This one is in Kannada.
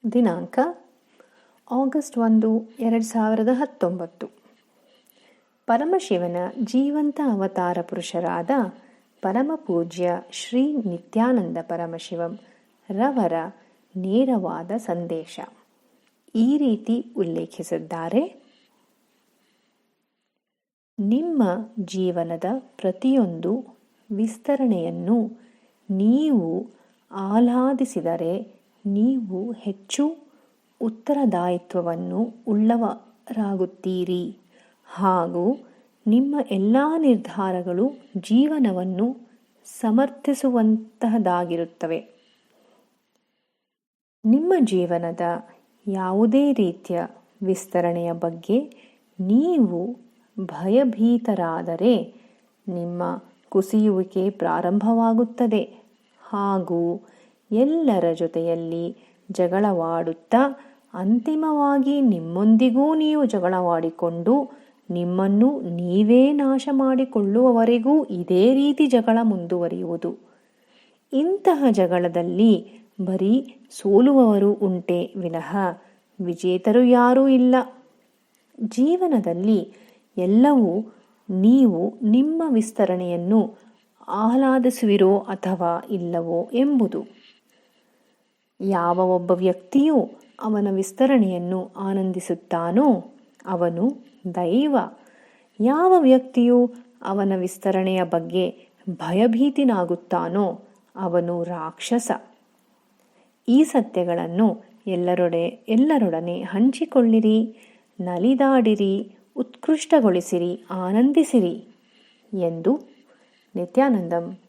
ದಿನಾಂಕ ಆಗಸ್ಟ್ 1, 2019. ಪರಮಶಿವನ ಜೀವಂತ ಅವತಾರ ಪುರುಷರಾದ ಪರಮಪೂಜ್ಯ ಶ್ರೀ ನಿತ್ಯಾನಂದ ಪರಮಶಿವಂ ರವರ ನೇರವಾದ ಸಂದೇಶ ಈ ರೀತಿ ಉಲ್ಲೇಖಿಸಿದ್ದಾರೆ. ನಿಮ್ಮ ಜೀವನದ ಪ್ರತಿಯೊಂದು ವಿಸ್ತರಣೆಯನ್ನು ನೀವು ಆಹ್ಲಾದಿಸಿದರೆ ನೀವು ಹೆಚ್ಚು ಉತ್ತರದಾಯಿತ್ವವನ್ನು ಉಳ್ಳವರಾಗುತ್ತೀರಿ ಹಾಗೂ ನಿಮ್ಮ ಎಲ್ಲ ನಿರ್ಧಾರಗಳು ಜೀವನವನ್ನು ಸಮರ್ಥಿಸುವಂತಹದ್ದಾಗಿರುತ್ತವೆ. ನಿಮ್ಮ ಜೀವನದ ಯಾವುದೇ ರೀತಿಯ ವಿಸ್ತರಣೆಯ ಬಗ್ಗೆ ನೀವು ಭಯಭೀತರಾದರೆ ನಿಮ್ಮ ಕುಸಿಯುವಿಕೆ ಪ್ರಾರಂಭವಾಗುತ್ತದೆ ಹಾಗೂ ಎಲ್ಲರ ಜೊತೆಯಲ್ಲಿ ಜಗಳವಾಡುತ್ತಾ ಅಂತಿಮವಾಗಿ ನಿಮ್ಮೊಂದಿಗೂ ನೀವು ಜಗಳವಾಡಿಕೊಂಡು ನಿಮ್ಮನ್ನು ನೀವೇ ನಾಶ ಮಾಡಿಕೊಳ್ಳುವವರೆಗೂ ಇದೇ ರೀತಿ ಜಗಳ ಮುಂದುವರಿಯುವುದು. ಇಂತಹ ಜಗಳದಲ್ಲಿ ಬರೀ ಸೋಲುವವರು ಉಂಟೆ ವಿನಃ ವಿಜೇತರು ಯಾರೂ ಇಲ್ಲ. ಜೀವನದಲ್ಲಿ ಎಲ್ಲವೂ ನೀವು ನಿಮ್ಮ ವಿಸ್ತರಣೆಯನ್ನು ಆಹ್ಲಾದಿಸುವಿರೋ ಅಥವಾ ಇಲ್ಲವೋ ಎಂಬುದು. ಯಾವ ಒಬ್ಬ ವ್ಯಕ್ತಿಯು ಅವನ ವಿಸ್ತರಣೆಯನ್ನು ಆನಂದಿಸುತ್ತಾನೋ ಅವನು ದೈವ. ಯಾವ ವ್ಯಕ್ತಿಯು ಅವನ ವಿಸ್ತರಣೆಯ ಬಗ್ಗೆ ಭಯಭೀತನಾಗುತ್ತಾನೋ ಅವನು ರಾಕ್ಷಸ. ಈ ಸತ್ಯಗಳನ್ನು ಎಲ್ಲರೊಡನೆ ಹಂಚಿಕೊಳ್ಳಿರಿ, ನಲಿದಾಡಿರಿ, ಉತ್ಕೃಷ್ಟಗೊಳಿಸಿರಿ, ಆನಂದಿಸಿರಿ ಎಂದು ನಿತ್ಯಾನಂದಂ